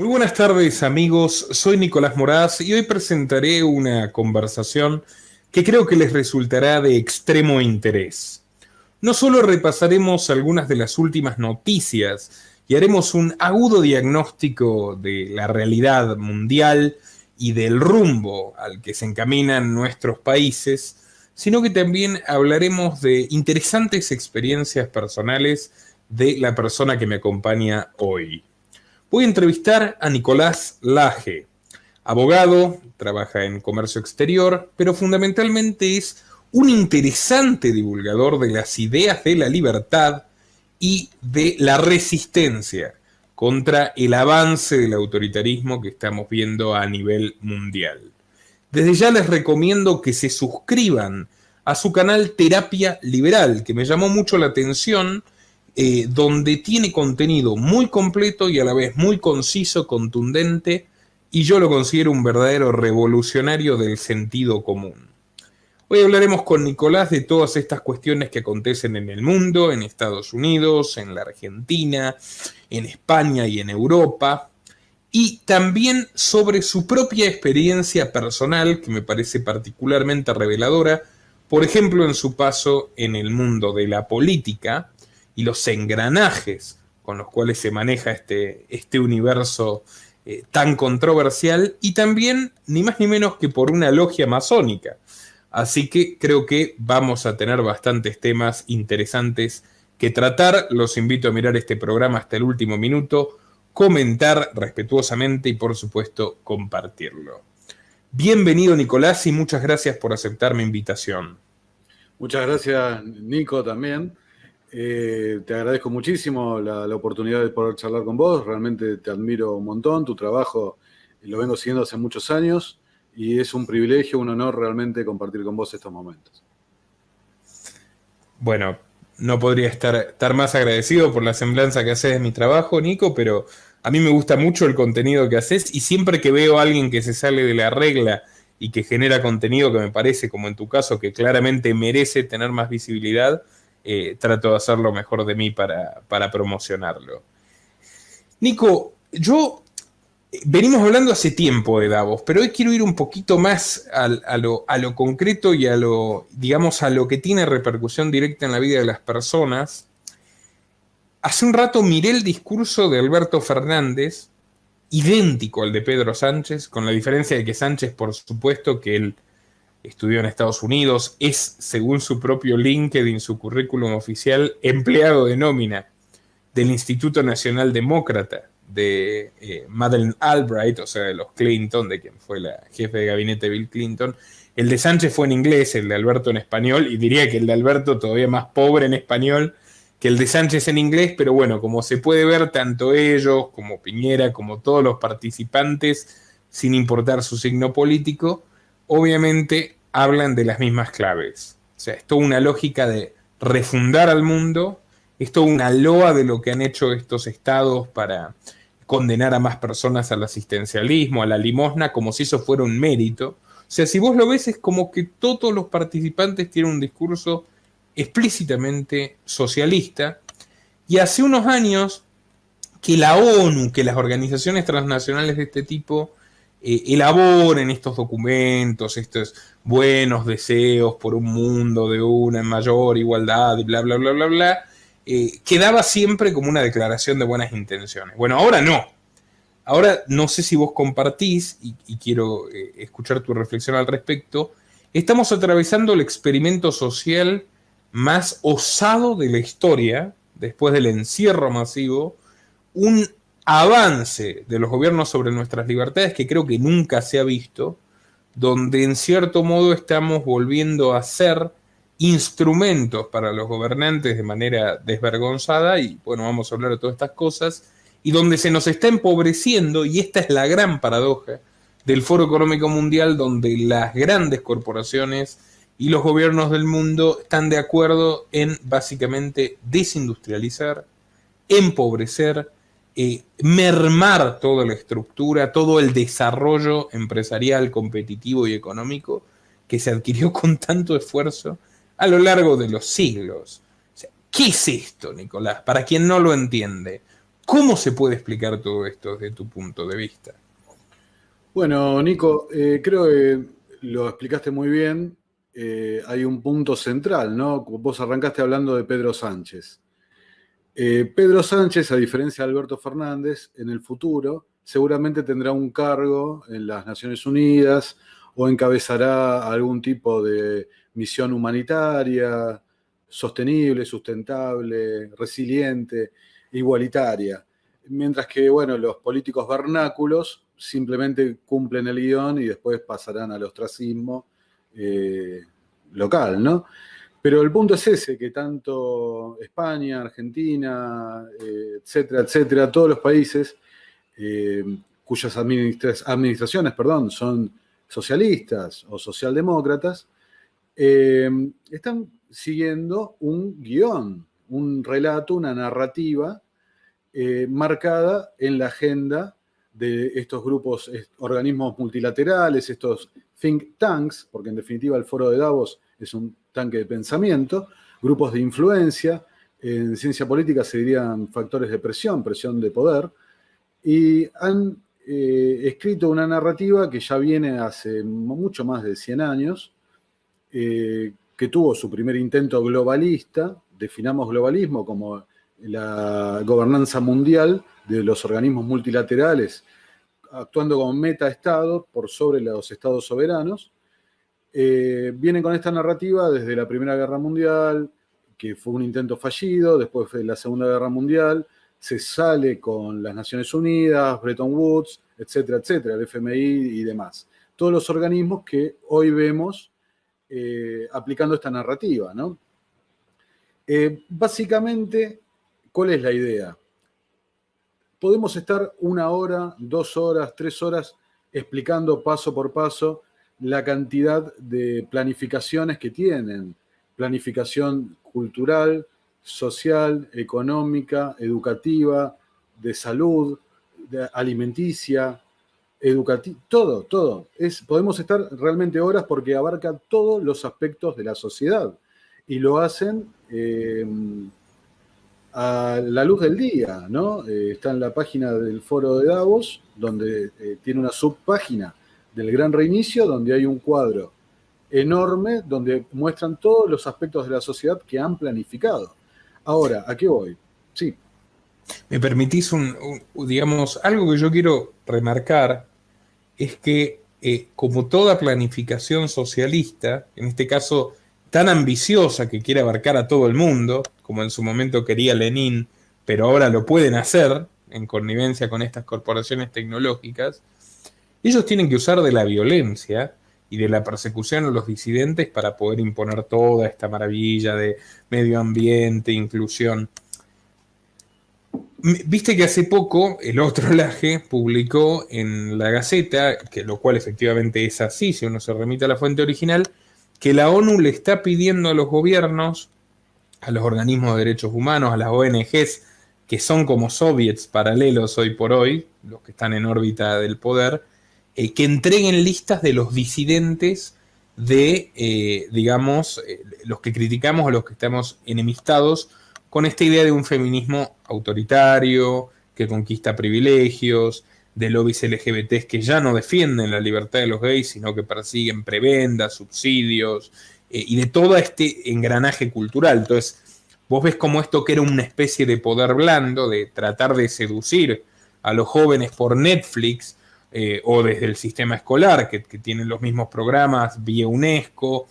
Muy buenas tardes amigos, soy Nicolás Moraz y hoy presentaré una conversación que creo que les resultará de extremo interés. No solo repasaremos algunas de las últimas noticias y haremos un agudo diagnóstico de la realidad mundial y del rumbo al que se encaminan nuestros países, sino que también hablaremos de interesantes experiencias personales de la persona que me acompaña hoy. Voy a entrevistar a Nicolás Laje, abogado, trabaja en comercio exterior, pero fundamentalmente es un interesante divulgador de las ideas de la libertad y de la resistencia contra el avance del autoritarismo que estamos viendo a nivel mundial. Desde ya les recomiendo que se suscriban a su canal Terapia Liberal, que me llamó mucho la atención, donde tiene contenido muy completo y a la vez muy conciso, contundente, y yo lo considero un verdadero revolucionario del sentido común. Hoy hablaremos con Nicolás de todas estas cuestiones que acontecen en el mundo, en Estados Unidos, en la Argentina, en España y en Europa, y también sobre su propia experiencia personal, que me parece particularmente reveladora, por ejemplo, en su paso en el mundo de la política y los engranajes con los cuales se maneja este universo tan controversial, y también ni más ni menos que por una logia masónica. Así que creo que vamos a tener bastantes temas interesantes que tratar. Los invito a mirar este programa hasta el último minuto, comentar respetuosamente y por supuesto compartirlo. Bienvenido Nicolás y muchas gracias por aceptar mi invitación. Muchas gracias Nico también. Te agradezco muchísimo la oportunidad de poder charlar con vos. Realmente te admiro un montón, tu trabajo lo vengo siguiendo hace muchos años y es un privilegio, un honor realmente compartir con vos estos momentos. Bueno, no podría estar más agradecido por la semblanza que haces de mi trabajo, Nico, pero a mí me gusta mucho el contenido que haces y siempre que veo a alguien que se sale de la regla y que genera contenido que me parece, como en tu caso, que claramente merece tener más visibilidad, trato de hacer lo mejor de mí para promocionarlo. Nico, venimos hablando hace tiempo de Davos, pero hoy quiero ir un poquito más a lo concreto y digamos, a lo que tiene repercusión directa en la vida de las personas. Hace un rato miré el discurso de Alberto Fernández, idéntico al de Pedro Sánchez, con la diferencia de que Sánchez, por supuesto, que él estudió en Estados Unidos, es, según su propio LinkedIn, su currículum oficial, empleado de nómina del Instituto Nacional Demócrata de Madeleine Albright, o sea, de los Clinton, de quien fue la jefe de gabinete Bill Clinton. El de Sánchez fue en inglés, el de Alberto en español, y diría que el de Alberto todavía más pobre en español que el de Sánchez en inglés, pero bueno, como se puede ver, tanto ellos como Piñera, como todos los participantes, sin importar su signo político, obviamente hablan de las mismas claves. O sea, es toda una lógica de refundar al mundo, es toda una loa de lo que han hecho estos estados para condenar a más personas al asistencialismo, a la limosna, como si eso fuera un mérito. O sea, si vos lo ves, es como que todos los participantes tienen un discurso explícitamente socialista, y hace unos años que la ONU, que las organizaciones transnacionales de este tipo elaboren estos documentos, estos buenos deseos por un mundo de una mayor igualdad y bla, bla, bla, bla, bla, quedaba siempre como una declaración de buenas intenciones. Bueno, ahora no. Ahora no sé si vos compartís, y quiero escuchar tu reflexión al respecto, estamos atravesando el experimento social más osado de la historia, después del encierro masivo, un avance de los gobiernos sobre nuestras libertades que creo que nunca se ha visto, donde en cierto modo estamos volviendo a ser instrumentos para los gobernantes de manera desvergonzada, y bueno, vamos a hablar de todas estas cosas, y donde se nos está empobreciendo, y esta es la gran paradoja del Foro Económico Mundial, donde las grandes corporaciones y los gobiernos del mundo están de acuerdo en básicamente desindustrializar, empobrecer, mermar toda la estructura, todo el desarrollo empresarial, competitivo y económico que se adquirió con tanto esfuerzo a lo largo de los siglos. O sea, ¿qué es esto, Nicolás? Para quien no lo entiende, ¿Cómo se puede explicar todo esto desde tu punto de vista? Bueno, Nico, creo que lo explicaste muy bien. Hay un punto central, ¿no? Vos arrancaste hablando de Pedro Sánchez. Pedro Sánchez, a diferencia de Alberto Fernández, en el futuro seguramente tendrá un cargo en las Naciones Unidas o encabezará algún tipo de misión humanitaria, sostenible, sustentable, resiliente, igualitaria. Mientras que, bueno, los políticos vernáculos simplemente cumplen el guión y después pasarán al ostracismo local, ¿no? Pero el punto es ese, que tanto España, Argentina, etcétera, etcétera, todos los países cuyas administraciones, perdón, son socialistas o socialdemócratas, están siguiendo un guión, un relato, una narrativa marcada en la agenda de estos grupos, organismos multilaterales, estos think tanks, porque en definitiva el Foro de Davos es un tanque de pensamiento, grupos de influencia, en ciencia política se dirían factores de presión, presión de poder, y han escrito una narrativa que ya viene hace mucho más de 100 años, que tuvo su primer intento globalista, definamos globalismo como la gobernanza mundial de los organismos multilaterales, actuando como meta-estado por sobre los estados soberanos. Vienen con esta narrativa desde la Primera Guerra Mundial, que fue un intento fallido, después fue la Segunda Guerra Mundial, se sale con las Naciones Unidas, Bretton Woods, etcétera, etcétera, el FMI y demás. Todos los organismos que hoy vemos aplicando esta narrativa, ¿no? Básicamente, ¿cuál es la idea? Podemos estar 1 hora, 2 horas, 3 horas explicando paso por paso la cantidad de planificaciones que tienen. Planificación cultural, social, económica, educativa, de salud, alimenticia, todo, todo. Podemos estar realmente horas porque abarca todos los aspectos de la sociedad y lo hacen a la luz del día, ¿no? Está en la página del Foro de Davos, donde tiene una subpágina del Gran Reinicio, donde hay un cuadro enorme donde muestran todos los aspectos de la sociedad que han planificado. Ahora, ¿a qué voy? Sí. ¿Me permitís digamos, algo que yo quiero remarcar? Es que, como toda planificación socialista, en este caso tan ambiciosa que quiere abarcar a todo el mundo, como en su momento quería Lenin, pero ahora lo pueden hacer en connivencia con estas corporaciones tecnológicas, ellos tienen que usar de la violencia y de la persecución a los disidentes para poder imponer toda esta maravilla de medio ambiente, inclusión. Viste que hace poco el otro Laje publicó en la Gaceta, que lo cual efectivamente es así, si uno se remite a la fuente original, que la ONU le está pidiendo a los gobiernos, a los organismos de derechos humanos, a las ONGs, que son como soviets paralelos hoy por hoy, los que están en órbita del poder, que entreguen listas de los disidentes de, digamos, los que criticamos o los que estamos enemistados con esta idea de un feminismo autoritario, que conquista privilegios, de lobbies LGBTs que ya no defienden la libertad de los gays, sino que persiguen prebendas, subsidios, y de todo este engranaje cultural. Entonces, vos ves como esto que era una especie de poder blando, de tratar de seducir a los jóvenes por Netflix, o desde el sistema escolar, que tienen los mismos programas vía UNESCO.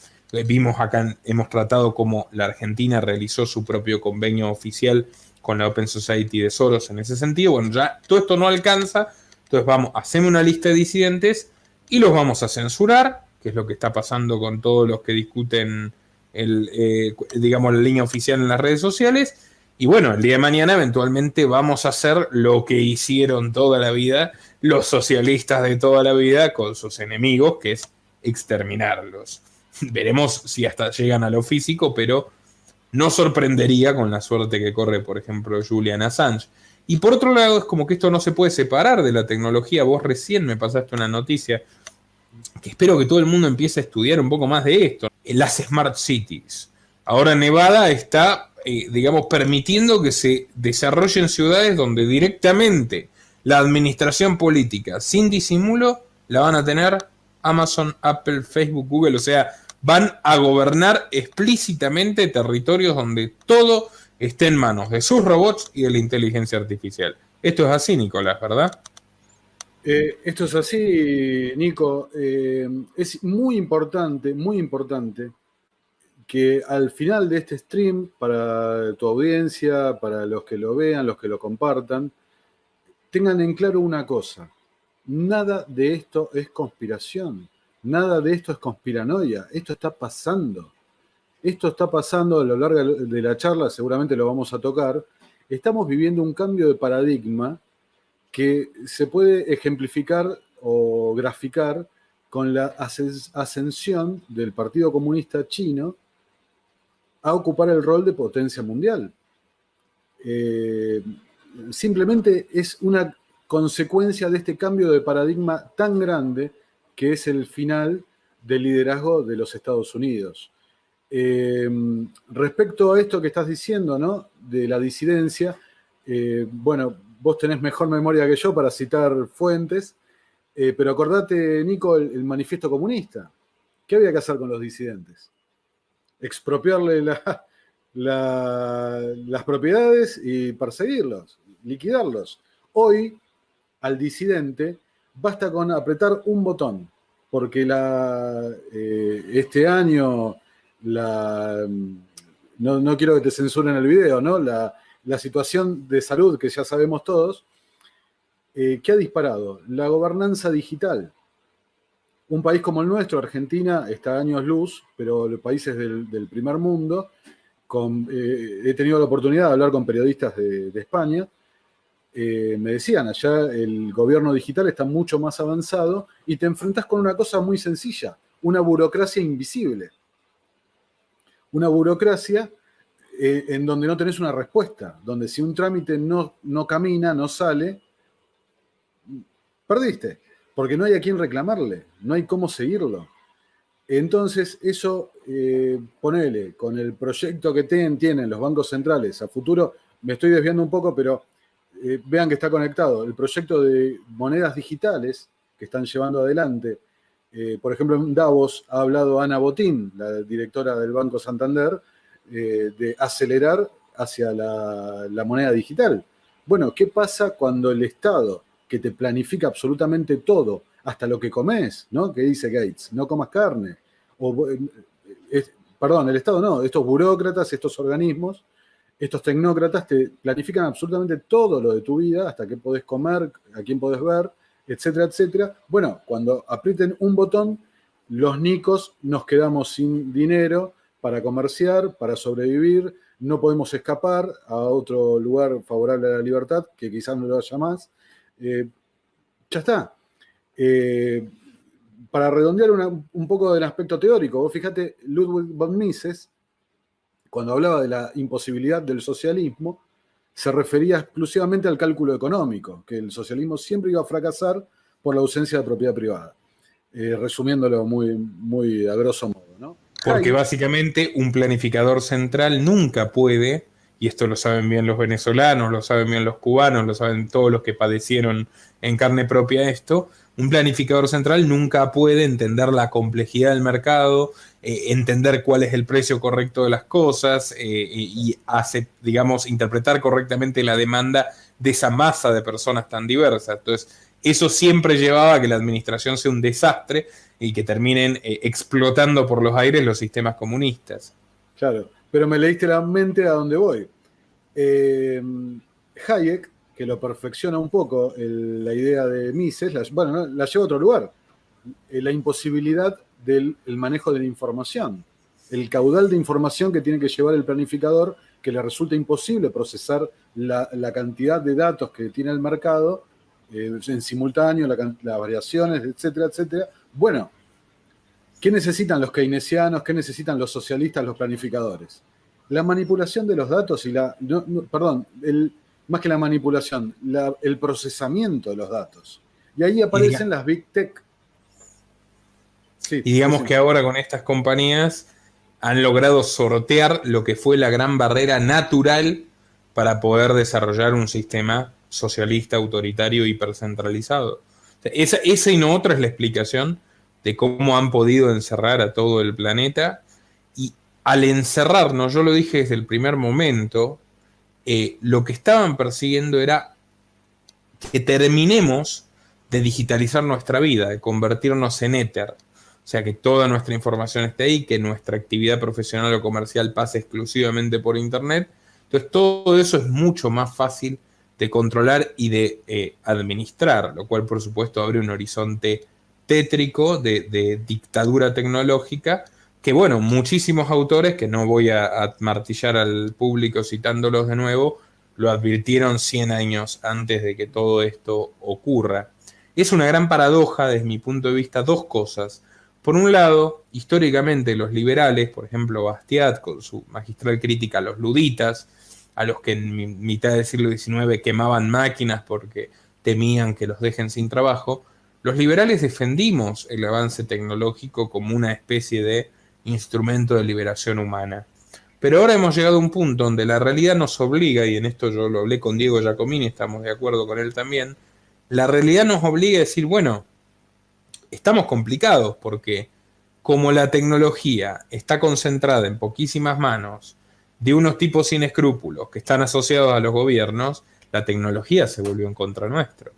Vimos acá, hemos tratado cómo la Argentina realizó su propio convenio oficial con la Open Society de Soros en ese sentido. Bueno, ya todo esto no alcanza, entonces hacemos una lista de disidentes y los vamos a censurar, que es lo que está pasando con todos los que discuten digamos, la línea oficial en las redes sociales. Y bueno, el día de mañana eventualmente vamos a hacer lo que hicieron toda la vida los socialistas de toda la vida con sus enemigos, que es exterminarlos. Veremos si hasta llegan a lo físico, pero no sorprendería con la suerte que corre, por ejemplo, Julian Assange. Y por otro lado, es como que esto no se puede separar de la tecnología. Vos recién me pasaste una noticia que espero que todo el mundo empiece a estudiar un poco más de esto. Las Smart Cities. Ahora Nevada está digamos, permitiendo que se desarrollen ciudades donde directamente la administración política, sin disimulo, la van a tener Amazon, Apple, Facebook, Google, o sea, van a gobernar explícitamente territorios donde todo esté en manos de sus robots y de la inteligencia artificial. Esto es así, Nicolás, ¿verdad? Esto es así, Nico. Es muy importante que al final de este stream, para tu audiencia, para los que lo vean, los que lo compartan, tengan en claro una cosa. Nada de esto es conspiración. Nada de esto es conspiranoia. Esto está pasando. Esto está pasando a lo largo de la charla, seguramente lo vamos a tocar. Estamos viviendo un cambio de paradigma que se puede ejemplificar o graficar con la ascensión del Partido Comunista Chino a ocupar el rol de potencia mundial. Simplemente es una consecuencia de este cambio de paradigma tan grande que es el final del liderazgo de los Estados Unidos. Respecto a esto que estás diciendo, ¿no? De la disidencia, bueno, vos tenés mejor memoria que yo para citar fuentes, pero acordate, Nico, el manifiesto comunista. ¿Qué había que hacer con los disidentes? Expropiarle las propiedades y perseguirlos, liquidarlos. Hoy, al disidente, basta con apretar un botón, porque este año, no quiero que te censuren el video, ¿no? La situación de salud que ya sabemos todos, ¿qué ha disparado? La gobernanza digital. Un país como el nuestro, Argentina, está a años luz, pero los países del primer mundo, he tenido la oportunidad de hablar con periodistas de España, me decían, allá el gobierno digital está mucho más avanzado y te enfrentás con una cosa muy sencilla, una burocracia invisible. Una burocracia en donde no tenés una respuesta, donde si un trámite no camina, no sale, perdiste, porque no hay a quién reclamarle, no hay cómo seguirlo. Entonces, eso, ponele, con el proyecto que tienen los bancos centrales a futuro, me estoy desviando un poco, pero vean que está conectado, el proyecto de monedas digitales que están llevando adelante. Por ejemplo, en Davos ha hablado Ana Botín, la directora del Banco Santander, de acelerar hacia la moneda digital. Bueno, ¿qué pasa cuando el Estado, que te planifica absolutamente todo, hasta lo que comes, ¿no? Que dice Gates, no comas carne? Perdón, el Estado no, estos burócratas, estos organismos, estos tecnócratas te planifican absolutamente todo lo de tu vida, hasta qué podés comer, a quién podés ver, etcétera, etcétera. Bueno, cuando aprieten un botón, los nicos nos quedamos sin dinero para comerciar, para sobrevivir, no podemos escapar a otro lugar favorable a la libertad, que quizás no lo haya más. Ya está. Para redondear un poco del aspecto teórico, vos fíjate, Ludwig von Mises, cuando hablaba de la imposibilidad del socialismo, se refería exclusivamente al cálculo económico, que el socialismo siempre iba a fracasar por la ausencia de propiedad privada. Resumiéndolo muy, muy a grosso modo, ¿no? Porque básicamente un planificador central nunca puede, y esto lo saben bien los venezolanos, lo saben bien los cubanos, lo saben todos los que padecieron en carne propia esto, un planificador central nunca puede entender la complejidad del mercado, entender cuál es el precio correcto de las cosas y digamos, interpretar correctamente la demanda de esa masa de personas tan diversas. Entonces, eso siempre llevaba a que la administración sea un desastre y que terminen explotando por los aires los sistemas comunistas. Claro, pero me leíste la mente a dónde voy. Hayek, que lo perfecciona un poco la idea de Mises, la lleva a otro lugar. La imposibilidad del manejo de la información. El caudal de información que tiene que llevar el planificador, que le resulta imposible procesar la cantidad de datos que tiene el mercado en simultáneo, las variaciones, etcétera, etcétera. Bueno, ¿qué necesitan los keynesianos? ¿Qué necesitan los socialistas, los planificadores? La manipulación de los datos y más que la manipulación, el procesamiento de los datos. Y ahí aparecen las Big Tech. Sí, y digamos que ahora con estas compañías han logrado sortear lo que fue la gran barrera natural para poder desarrollar un sistema socialista, autoritario, hipercentralizado. Esa y no otra es la explicación de cómo han podido encerrar a todo el planeta. Y al encerrarnos, yo lo dije desde el primer momento, lo que estaban persiguiendo era que terminemos de digitalizar nuestra vida, de convertirnos en éter. O sea, que toda nuestra información esté ahí, que nuestra actividad profesional o comercial pase exclusivamente por Internet. Entonces, todo eso es mucho más fácil de controlar y de administrar, lo cual, por supuesto, abre un horizonte tétrico de dictadura tecnológica, que, bueno, muchísimos autores, que no voy a martillar al público citándolos de nuevo, lo advirtieron 100 años antes de que todo esto ocurra. Es una gran paradoja, desde mi punto de vista, dos cosas. Por un lado, históricamente los liberales, por ejemplo Bastiat con su magistral crítica a los luditas, a los que en mitad del siglo XIX quemaban máquinas porque temían que los dejen sin trabajo, los liberales defendimos el avance tecnológico como una especie de instrumento de liberación humana. Pero ahora hemos llegado a un punto donde la realidad nos obliga, y en esto yo lo hablé con Diego Giacomini, estamos de acuerdo con él también, la realidad nos obliga a decir, bueno, estamos complicados porque como la tecnología está concentrada en poquísimas manos de unos tipos sin escrúpulos que están asociados a los gobiernos, la tecnología se volvió en contra nuestro.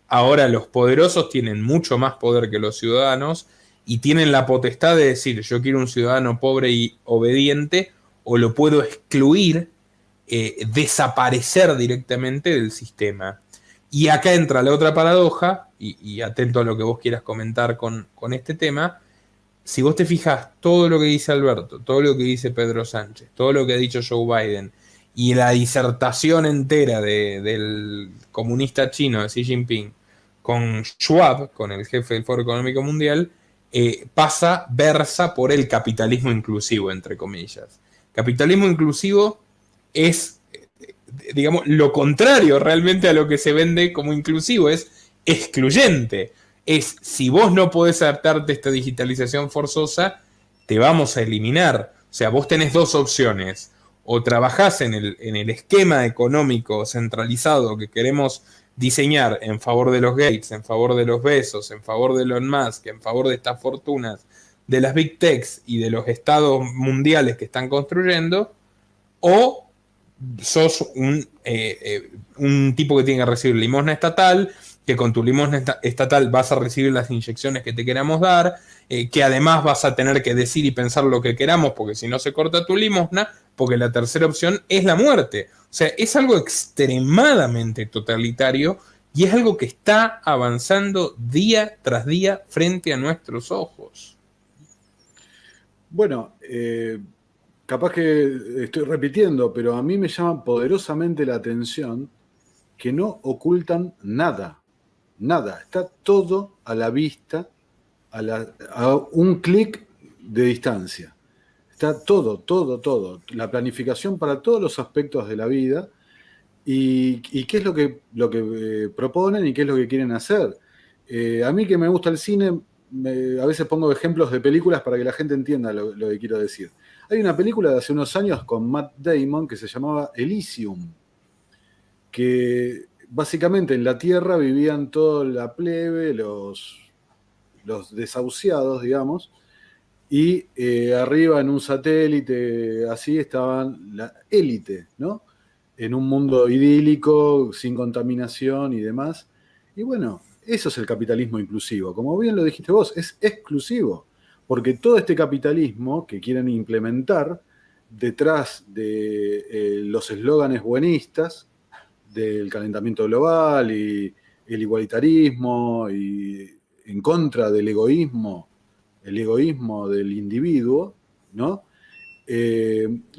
Ahora los poderosos tienen mucho más poder que los ciudadanos y tienen la potestad de decir, yo quiero un ciudadano pobre y obediente, o lo puedo excluir, desaparecer directamente del sistema. Y acá entra la otra paradoja, y atento a lo que vos quieras comentar con este tema. Si vos te fijas, todo lo que dice Alberto, todo lo que dice Pedro Sánchez, todo lo que ha dicho Joe Biden, y la disertación entera del comunista chino de Xi Jinping con Schwab, con el jefe del Foro Económico Mundial, versa por el capitalismo inclusivo, entre comillas. Capitalismo inclusivo es, digamos, lo contrario realmente a lo que se vende como inclusivo, es excluyente. Es, si vos no podés adaptarte a esta digitalización forzosa, te vamos a eliminar. O sea, vos tenés dos opciones. O trabajás en el esquema económico centralizado que queremos diseñar en favor de los Gates, en favor de los Bezos, en favor de Elon Musk, en favor de estas fortunas, de las Big Techs y de los estados mundiales que están construyendo, o sos un tipo que tiene que recibir limosna estatal, que con tu limosna estatal vas a recibir las inyecciones que te queramos dar, que además vas a tener que decir y pensar lo que queramos, porque si no se corta tu limosna, porque la tercera opción es la muerte. O sea, es algo extremadamente totalitario y es algo que está avanzando día tras día frente a nuestros ojos. Bueno, capaz que estoy repitiendo, pero a mí me llama poderosamente la atención que no ocultan nada. Nada. Está todo a la vista, a un clic de distancia. Está todo, todo, todo. La planificación para todos los aspectos de la vida y qué es lo que proponen y qué es lo que quieren hacer. A mí que me gusta el cine, a veces pongo ejemplos de películas para que la gente entienda lo que quiero decir. Hay una película de hace unos años con Matt Damon que se llamaba Elysium, que básicamente en la Tierra vivían toda la plebe, los desahuciados, digamos, y arriba en un satélite así estaban la élite, ¿no? En un mundo idílico, sin contaminación y demás. Y bueno, eso es el capitalismo inclusivo. Como bien lo dijiste vos, es exclusivo, porque todo este capitalismo que quieren implementar detrás de los eslóganes buenistas del calentamiento global y el igualitarismo y en contra del egoísmo, el egoísmo del individuo, ¿no?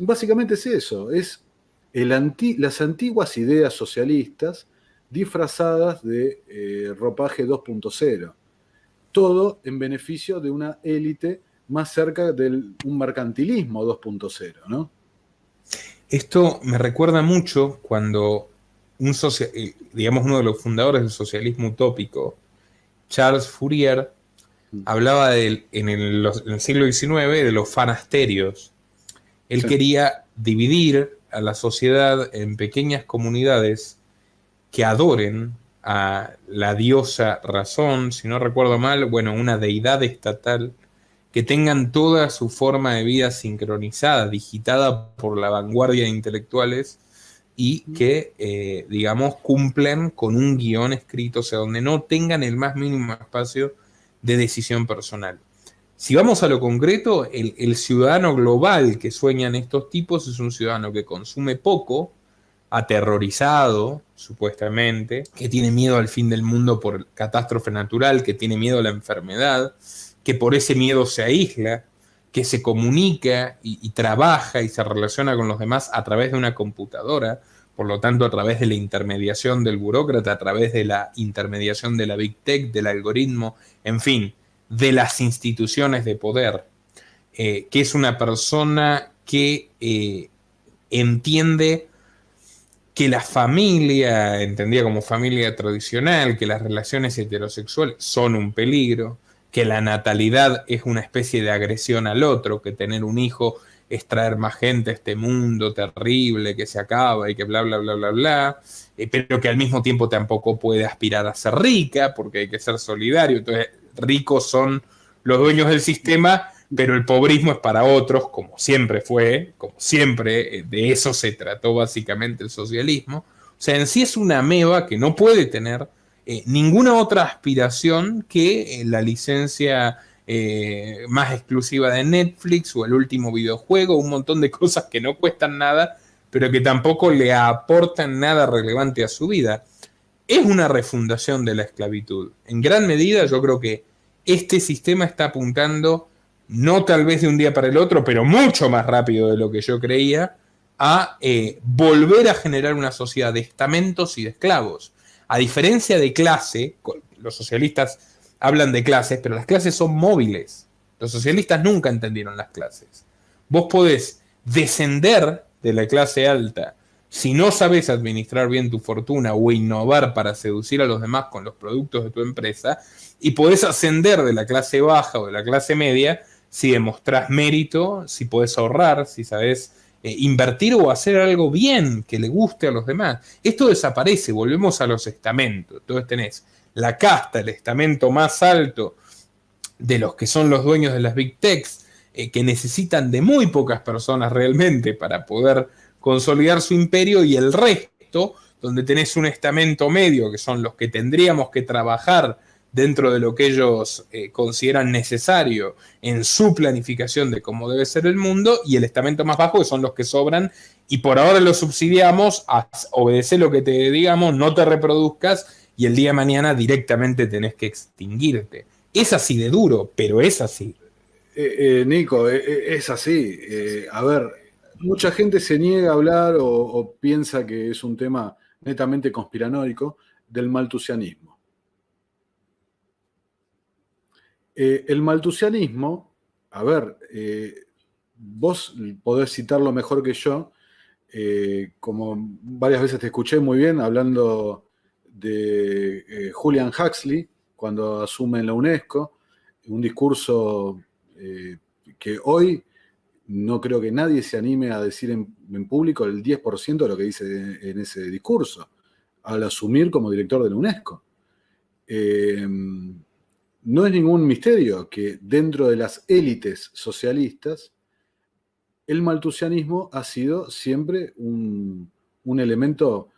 Básicamente es eso, es las antiguas ideas socialistas disfrazadas de ropaje 2.0. Todo en beneficio de una élite más cerca de un mercantilismo 2.0, ¿no? Esto me recuerda mucho cuando digamos uno de los fundadores del socialismo utópico, Charles Fourier, hablaba en el siglo XIX de los fanasterios. Él Sí. quería dividir a la sociedad en pequeñas comunidades que adoren a la diosa razón, si no recuerdo mal, bueno, una deidad estatal, que tengan toda su forma de vida sincronizada, digitada por la vanguardia de intelectuales y que, digamos, cumplan con un guión escrito, o sea, donde no tengan el más mínimo espacio de decisión personal. Si vamos a lo concreto, el ciudadano global que sueñan estos tipos es un ciudadano que consume poco, aterrorizado, supuestamente, que tiene miedo al fin del mundo por catástrofe natural, que tiene miedo a la enfermedad, que por ese miedo se aísla, que se comunica y trabaja y se relaciona con los demás a través de una computadora, por lo tanto a través de la intermediación del burócrata, a través de la intermediación de la Big Tech, del algoritmo, en fin, de las instituciones de poder, que es una persona que entiende que la familia, entendida como familia tradicional, que las relaciones heterosexuales son un peligro, que la natalidad es una especie de agresión al otro, que tener un hijo es traer más gente a este mundo terrible que se acaba y que bla, bla, bla, bla, bla, pero que al mismo tiempo tampoco puede aspirar a ser rica porque hay que ser solidario. Entonces, ricos son los dueños del sistema, pero el pobrismo es para otros, como siempre fue, como siempre, de eso se trató básicamente el socialismo. O sea, en sí es una ameba que no puede tener ninguna otra aspiración que la licencia más exclusiva de Netflix o el último videojuego, un montón de cosas que no cuestan nada, pero que tampoco le aportan nada relevante a su vida. Es una refundación de la esclavitud. En gran medida yo creo que este sistema está apuntando, no tal vez de un día para el otro, pero mucho más rápido de lo que yo creía, a volver a generar una sociedad de estamentos y de esclavos. A diferencia de clase, los socialistas hablan de clases, pero las clases son móviles. Los socialistas nunca entendieron las clases. Vos podés descender de la clase alta si no sabes administrar bien tu fortuna o innovar para seducir a los demás con los productos de tu empresa, y podés ascender de la clase baja o de la clase media si demostrás mérito, si podés ahorrar, si sabés invertir o hacer algo bien que le guste a los demás. Esto desaparece, volvemos a los estamentos. Entonces tenés la casta, el estamento más alto de los que son los dueños de las Big Techs, que necesitan de muy pocas personas realmente para poder consolidar su imperio, y el resto, donde tenés un estamento medio, que son los que tendríamos que trabajar dentro de lo que ellos consideran necesario en su planificación de cómo debe ser el mundo, y el estamento más bajo, que son los que sobran, y por ahora los subsidiamos, obedece lo que te digamos, no te reproduzcas, y el día de mañana directamente tenés que extinguirte. Es así de duro, pero es así. Nico, es así. A ver, mucha gente se niega a hablar o piensa que es un tema netamente conspiranoico del maltusianismo. El maltusianismo, a ver, vos podés citarlo mejor que yo, como varias veces te escuché muy bien hablando de Julian Huxley cuando asume en la UNESCO, un discurso que hoy no creo que nadie se anime a decir en público el 10% de lo que dice en ese discurso, al asumir como director de la UNESCO. No es ningún misterio que dentro de las élites socialistas el maltusianismo ha sido siempre un elemento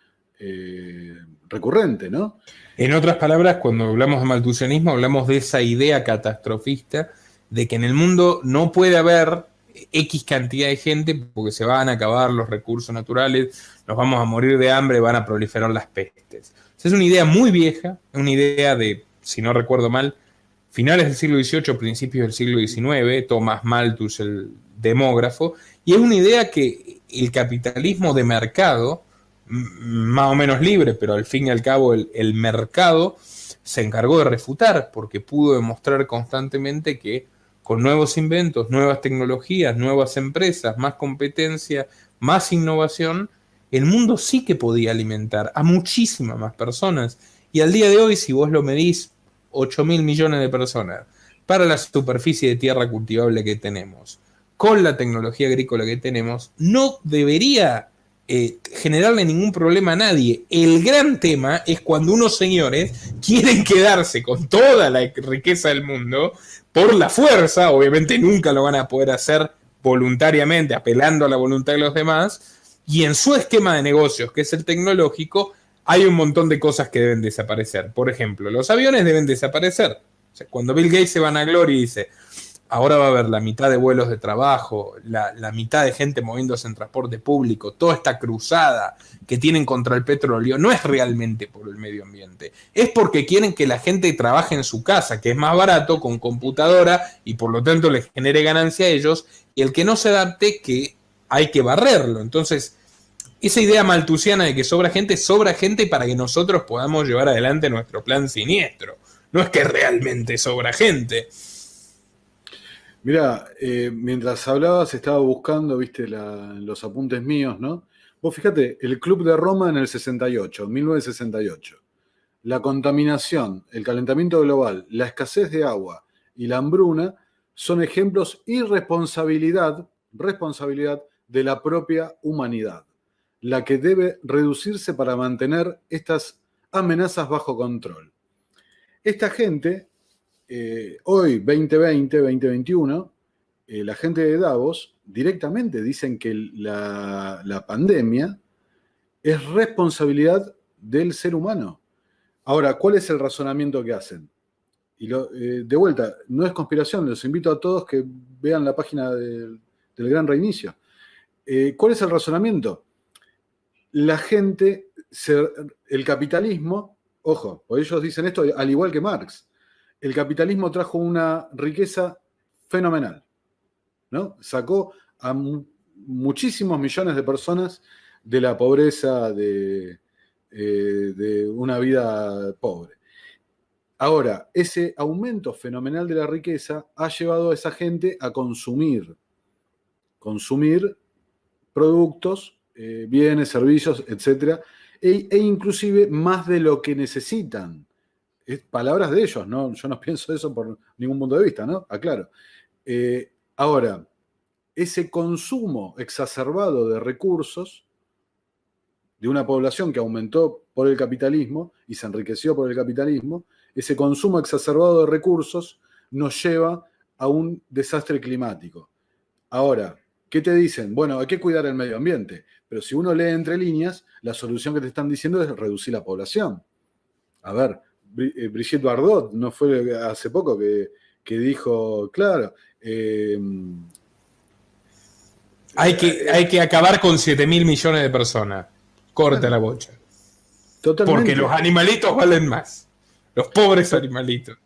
recurrente, ¿no? En otras palabras, cuando hablamos de maltusianismo, hablamos de esa idea catastrofista de que en el mundo no puede haber X cantidad de gente porque se van a acabar los recursos naturales, nos vamos a morir de hambre, van a proliferar las pestes. O sea, es una idea muy vieja, una idea de, si no recuerdo mal, finales del siglo XVIII, principios del siglo XIX, Thomas Malthus, el demógrafo, y es una idea que el capitalismo de mercado, más o menos libre, pero al fin y al cabo el mercado se encargó de refutar, porque pudo demostrar constantemente que con nuevos inventos, nuevas tecnologías, nuevas empresas, más competencia, más innovación, el mundo sí que podía alimentar a muchísimas más personas. Y al día de hoy, si vos lo medís, 8.000 millones de personas para la superficie de tierra cultivable que tenemos, con la tecnología agrícola que tenemos, no debería generarle ningún problema a nadie. El gran tema es cuando unos señores quieren quedarse con toda la riqueza del mundo por la fuerza. Obviamente nunca lo van a poder hacer voluntariamente, apelando a la voluntad de los demás, y en su esquema de negocios, que es el tecnológico, hay un montón de cosas que deben desaparecer. Por ejemplo, los aviones deben desaparecer. O sea, cuando Bill Gates se vanagloria y dice, ahora va a haber la mitad de vuelos de trabajo, la mitad de gente moviéndose en transporte público, toda esta cruzada que tienen contra el petróleo, no es realmente por el medio ambiente. Es porque quieren que la gente trabaje en su casa, que es más barato, con computadora, y por lo tanto les genere ganancia a ellos, y el que no se adapte, que hay que barrerlo. Entonces, esa idea maltusiana de que sobra gente para que nosotros podamos llevar adelante nuestro plan siniestro. No es que realmente sobra gente. Mira, mientras hablabas estaba buscando, viste, los apuntes míos, ¿no? Vos fíjate, el Club de Roma en el 68, 1968. La contaminación, el calentamiento global, la escasez de agua y la hambruna son ejemplos y responsabilidad de la propia humanidad, la que debe reducirse para mantener estas amenazas bajo control. Esta gente, hoy 2020, 2021, la gente de Davos directamente dicen que la pandemia es responsabilidad del ser humano. Ahora, ¿cuál es el razonamiento que hacen? Y de vuelta, no es conspiración, los invito a todos que vean la página del Gran Reinicio. ¿Cuál es el razonamiento? La gente, el capitalismo, ojo, porque ellos dicen esto al igual que Marx, el capitalismo trajo una riqueza fenomenal, ¿no? Sacó a muchísimos millones de personas de la pobreza, de una vida pobre. Ahora, ese aumento fenomenal de la riqueza ha llevado a esa gente a consumir productos, bienes, servicios, etc. E inclusive más de lo que necesitan. Es palabras de ellos, ¿no? Yo no pienso eso por ningún punto de vista, ¿no? Aclaro. Ahora, ese consumo exacerbado de recursos de una población que aumentó por el capitalismo y se enriqueció por el capitalismo, ese consumo exacerbado de recursos nos lleva a un desastre climático. Ahora, ¿qué te dicen? Bueno, hay que cuidar el medio ambiente, pero si uno lee entre líneas, la solución que te están diciendo es reducir la población. A ver, Brigitte Bardot, ¿no fue hace poco que dijo, claro, hay que acabar con 7.000 millones de personas. Corta la bocha. Totalmente. Porque los animalitos valen más. Los pobres animalitos.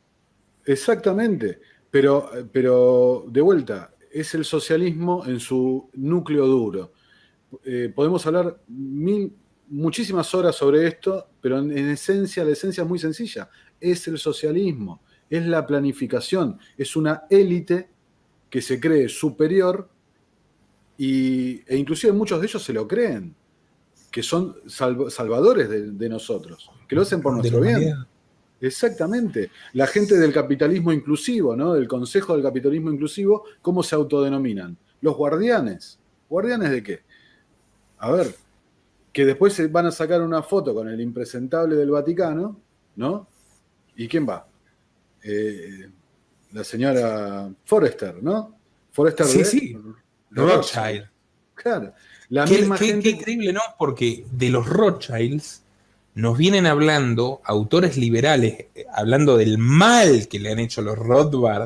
Exactamente. Pero de vuelta, es el socialismo en su núcleo duro. Podemos hablar muchísimas horas sobre esto, pero en esencia, la esencia es muy sencilla. Es el socialismo, es la planificación, es una élite que se cree superior e inclusive muchos de ellos se lo creen, que son salvadores de nosotros, que lo hacen por nuestro bien. Exactamente. La gente del capitalismo inclusivo, ¿no? Del Consejo del Capitalismo Inclusivo, ¿cómo se autodenominan? Los guardianes. ¿Guardianes de qué? A ver, que después se van a sacar una foto con el impresentable del Vaticano, ¿no? ¿Y quién va? La señora Forrester, ¿no? Forrester sí. Rothschild. Claro. La misma gente... Qué increíble, ¿no? Porque de los Rothschilds nos vienen hablando autores liberales, hablando del mal que le han hecho los Rothschilds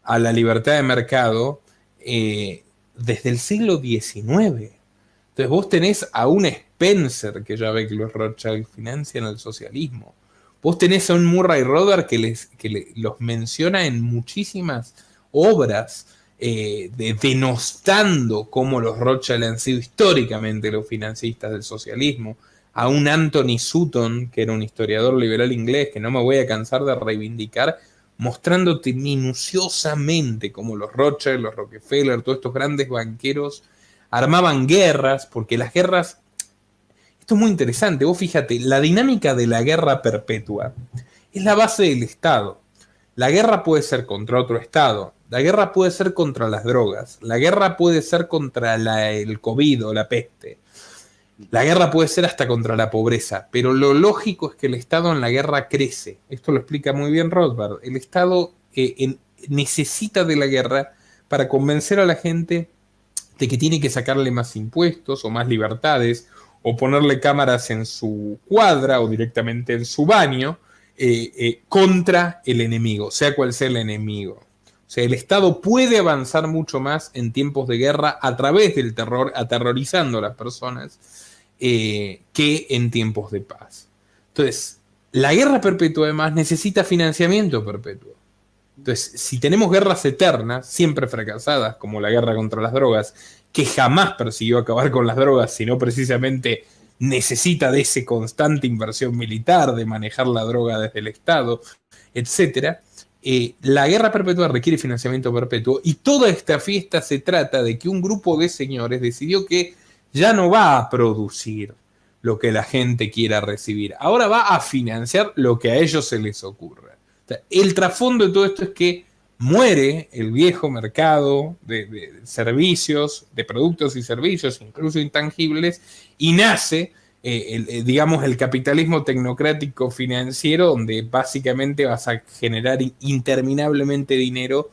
a la libertad de mercado desde el siglo XIX. Entonces vos tenés a un Spencer que ya ve que los Rothschild financian el socialismo. Vos tenés a un Murray Rothbard que los menciona en muchísimas obras, denostando cómo los Rothschild han sido históricamente los financistas del socialismo. A un Anthony Sutton, que era un historiador liberal inglés, que no me voy a cansar de reivindicar, mostrándote minuciosamente cómo los Rothschild, los Rockefeller, todos estos grandes banqueros armaban guerras, porque las guerras... Esto es muy interesante, vos fíjate, la dinámica de la guerra perpetua es la base del Estado. La guerra puede ser contra otro Estado, la guerra puede ser contra las drogas, la guerra puede ser contra el COVID o la peste, la guerra puede ser hasta contra la pobreza, pero lo lógico es que el Estado en la guerra crece. Esto lo explica muy bien Rothbard. El Estado necesita de la guerra para convencer a la gente de que tiene que sacarle más impuestos o más libertades, o ponerle cámaras en su cuadra o directamente en su baño, contra el enemigo, sea cual sea el enemigo. O sea, el Estado puede avanzar mucho más en tiempos de guerra a través del terror, aterrorizando a las personas, que en tiempos de paz. Entonces, la guerra perpetua además necesita financiamiento perpetuo. Entonces, si tenemos guerras eternas, siempre fracasadas, como la guerra contra las drogas, que jamás persiguió acabar con las drogas, sino precisamente necesita de esa constante inversión militar, de manejar la droga desde el Estado, etcétera, la guerra perpetua requiere financiamiento perpetuo, y toda esta fiesta se trata de que un grupo de señores decidió que ya no va a producir lo que la gente quiera recibir, ahora va a financiar lo que a ellos se les ocurra. O sea, el trasfondo de todo esto es que muere el viejo mercado de servicios, de productos y servicios, incluso intangibles, y nace, digamos, el capitalismo tecnocrático financiero, donde básicamente vas a generar interminablemente dinero,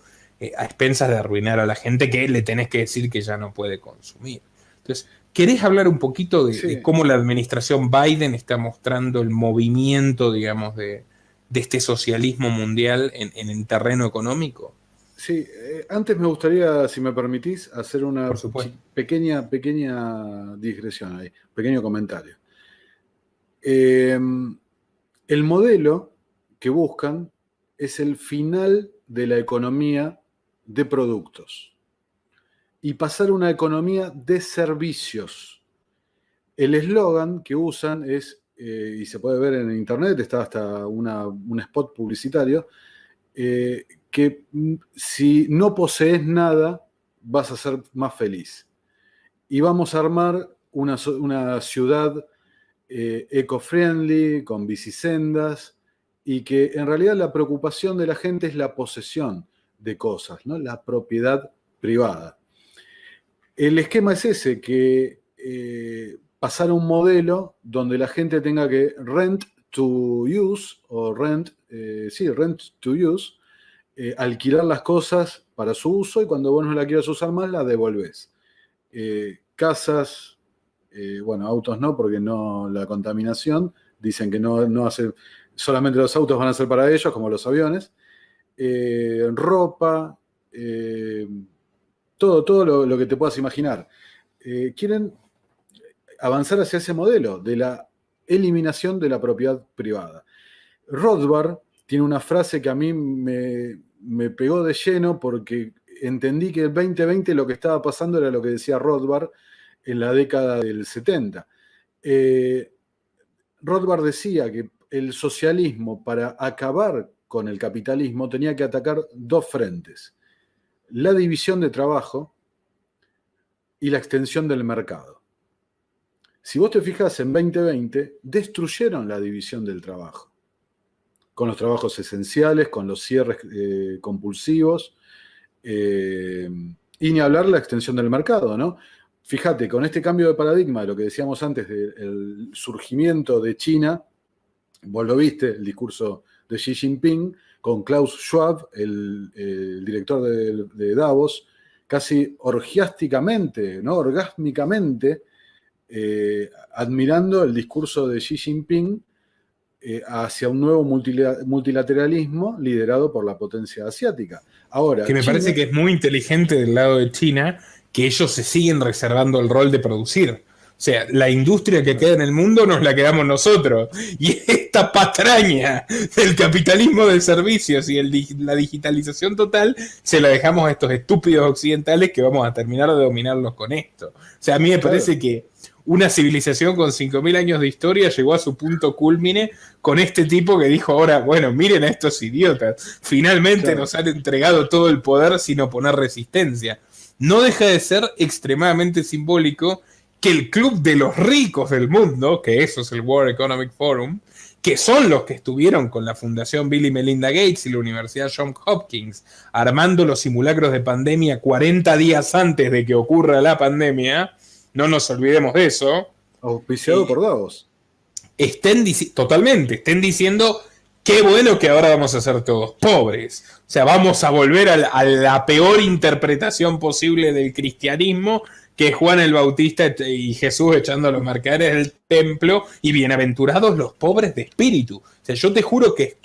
a expensas de arruinar a la gente que le tenés que decir que ya no puede consumir. Entonces, ¿querés hablar un poquito de cómo la administración Biden está mostrando el movimiento, digamos, de este socialismo mundial en el terreno económico? Sí, antes me gustaría, si me permitís, hacer una pequeña digresión ahí, pequeño comentario. El modelo que buscan es el final de la economía de productos y pasar a una economía de servicios. El eslogan que usan es, y se puede ver en internet, está hasta un spot publicitario, que si no posees nada, vas a ser más feliz. Y vamos a armar una ciudad eco-friendly, con bicisendas, y que en realidad la preocupación de la gente es la posesión de cosas, ¿no? La propiedad privada. El esquema es ese, que pasar a un modelo donde la gente tenga que rent to use, o rent to use, alquilar las cosas para su uso, y cuando vos no la quieras usar más, la devolvés. Casas, bueno, autos no, porque no, la contaminación, dicen que no hace, solamente los autos van a ser para ellos, como los aviones. Ropa, todo lo que te puedas imaginar. Quieren avanzar hacia ese modelo de la eliminación de la propiedad privada. Rothbard tiene una frase que a mí me pegó de lleno, porque entendí que el 2020 lo que estaba pasando era lo que decía Rothbard en la década del 70. Rothbard decía que el socialismo, para acabar con el capitalismo, tenía que atacar dos frentes: la división de trabajo y la extensión del mercado. Si vos te fijas, en 2020 destruyeron la división del trabajo, con los trabajos esenciales, con los cierres compulsivos, y ni hablar la extensión del mercado, ¿no? Fíjate, con este cambio de paradigma, de lo que decíamos antes del surgimiento de China, vos lo viste, el discurso de Xi Jinping, con Klaus Schwab, el director de Davos, casi orgiásticamente, ¿no? Orgásmicamente, admirando el discurso de Xi Jinping hacia un nuevo multilateralismo liderado por la potencia asiática. Ahora, que me parece que es muy inteligente del lado de China, que ellos se siguen reservando el rol de producir. O sea, la industria que queda en el mundo nos la quedamos nosotros. Y esta patraña del capitalismo de servicios y la digitalización total se la dejamos a estos estúpidos occidentales, que vamos a terminar de dominarlos con esto. O sea, a mí me parece que una civilización con 5.000 años de historia llegó a su punto cúlmine con este tipo que dijo ahora, bueno, miren a estos idiotas, finalmente nos han entregado todo el poder sin oponer resistencia. No deja de ser extremadamente simbólico que el club de los ricos del mundo, que eso es el World Economic Forum, que son los que estuvieron con la Fundación Bill y Melinda Gates y la Universidad Johns Hopkins armando los simulacros de pandemia 40 días antes de que ocurra la pandemia, no nos olvidemos de eso. Auspiciado por Davos. Estén diciendo qué bueno que ahora vamos a ser todos pobres. O sea, vamos a volver a la peor interpretación posible del cristianismo, que es Juan el Bautista y Jesús echando a los mercaderes del templo, y bienaventurados los pobres de espíritu. O sea, yo te juro que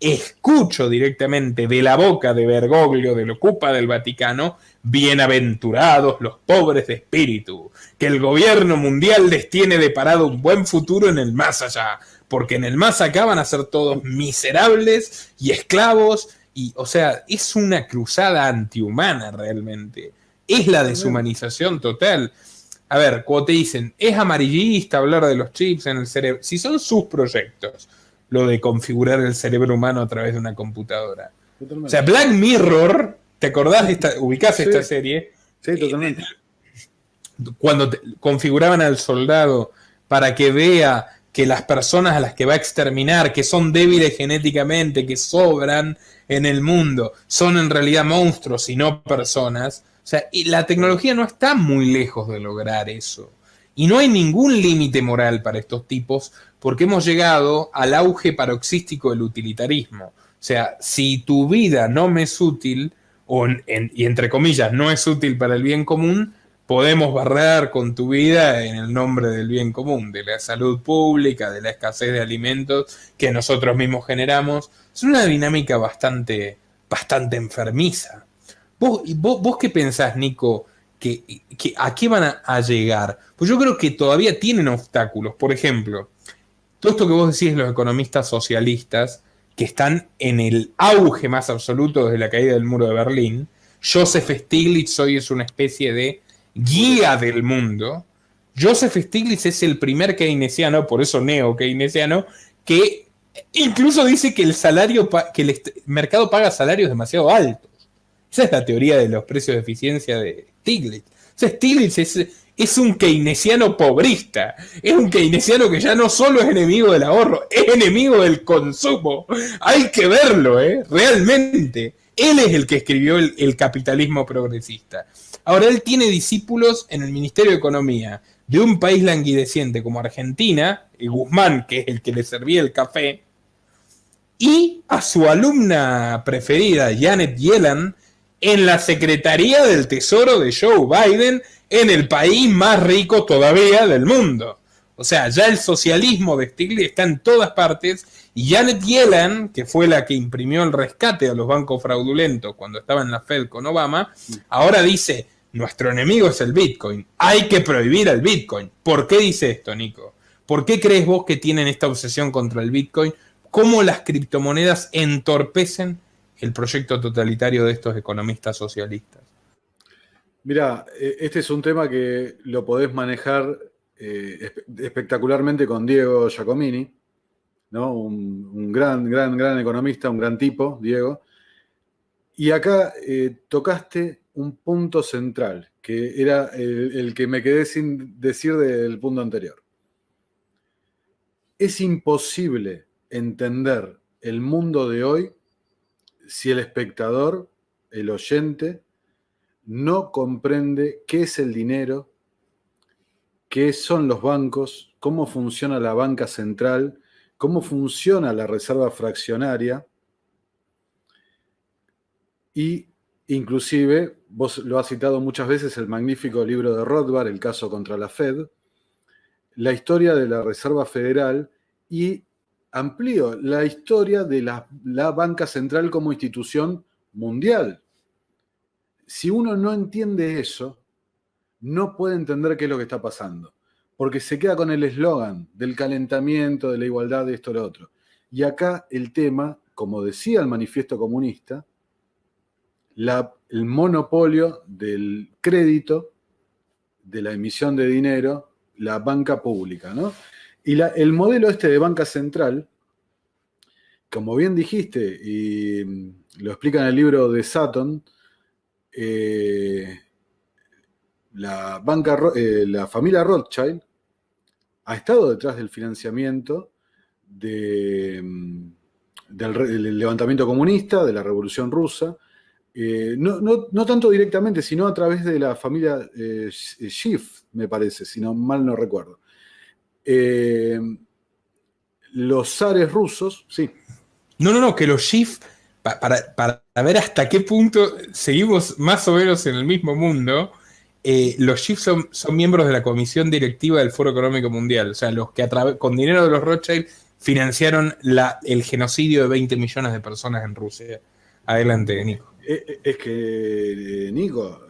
escucho directamente de la boca de Bergoglio, del ocupa del Vaticano, bienaventurados los pobres de espíritu, que el gobierno mundial les tiene deparado un buen futuro en el más allá, porque en el más acá van a ser todos miserables y esclavos, y, o sea, es una cruzada antihumana realmente, es la deshumanización total. A ver, cuando te dicen, es amarillista hablar de los chips en el cerebro, si son sus proyectos, lo de configurar el cerebro humano a través de una computadora. Totalmente. O sea, Black Mirror, ¿te acordás de esta, ubicás esta serie? Sí, totalmente. Cuando configuraban al soldado para que vea que las personas a las que va a exterminar, que son débiles genéticamente, que sobran en el mundo, son en realidad monstruos y no personas. O sea, y la tecnología no está muy lejos de lograr eso. Y no hay ningún límite moral para estos tipos, porque hemos llegado al auge paroxístico del utilitarismo. O sea, si tu vida no me es útil, y entre comillas, no es útil para el bien común, podemos barrer con tu vida en el nombre del bien común, de la salud pública, de la escasez de alimentos que nosotros mismos generamos. Es una dinámica bastante enfermiza. ¿Vos qué pensás, Nico? ¿A qué van a llegar? Pues yo creo que todavía tienen obstáculos. Por ejemplo, todo esto que vos decís, los economistas socialistas, que están en el auge más absoluto desde la caída del muro de Berlín. Joseph Stiglitz hoy es una especie de guía del mundo. Joseph Stiglitz es el primer keynesiano, por eso neo-keynesiano, que incluso dice que el mercado paga salarios demasiado altos. Esa es la teoría de los precios de eficiencia de Stiglitz. O sea, Stiglitz es un keynesiano pobrista. Es un keynesiano que ya no solo es enemigo del ahorro, es enemigo del consumo. Hay que verlo, realmente. Él es el que escribió el capitalismo progresista. Ahora, él tiene discípulos en el Ministerio de Economía de un país languideciente como Argentina, y Guzmán, que es el que le servía el café, y a su alumna preferida, Janet Yellen, en la Secretaría del Tesoro de Joe Biden, en el país más rico todavía del mundo. O sea, ya el socialismo de Stiglitz está en todas partes, y Janet Yellen, que fue la que imprimió el rescate a los bancos fraudulentos cuando estaba en la Fed con Obama, ahora dice, nuestro enemigo es el Bitcoin, hay que prohibir el Bitcoin. ¿Por qué dice esto, Nico? ¿Por qué crees vos que tienen esta obsesión contra el Bitcoin? ¿Cómo las criptomonedas entorpecen el proyecto totalitario de estos economistas socialistas? Mirá, este es un tema que lo podés manejar espectacularmente con Diego Giacomini, ¿no? Un gran economista, un gran tipo, Diego. Y acá tocaste un punto central, que era el que me quedé sin decir del punto anterior. Es imposible entender el mundo de hoy si el espectador, el oyente, no comprende qué es el dinero, qué son los bancos, cómo funciona la banca central, cómo funciona la reserva fraccionaria, y inclusive, vos lo has citado muchas veces, el magnífico libro de Rothbard, El caso contra la Fed, la historia de la Reserva Federal y amplío la historia de la banca central como institución mundial. Si uno no entiende eso, no puede entender qué es lo que está pasando, porque se queda con el eslogan del calentamiento, de la igualdad, de esto, lo otro. Y acá el tema, como decía el manifiesto comunista, el monopolio del crédito, de la emisión de dinero, la banca pública, ¿no? Y el modelo este de banca central, como bien dijiste, y lo explica en el libro de Sutton, la familia Rothschild ha estado detrás del financiamiento del levantamiento comunista, de la Revolución Rusa, no tanto directamente, sino a través de la familia Schiff, me parece, si no mal no recuerdo. Los zares rusos, sí. No, que los Schiff, para ver hasta qué punto seguimos más o menos en el mismo mundo, los Schiff son miembros de la comisión directiva del Foro Económico Mundial, o sea, los que con dinero de los Rothschild financiaron el genocidio de 20 millones de personas en Rusia. Adelante, Nico. Es que, Nico,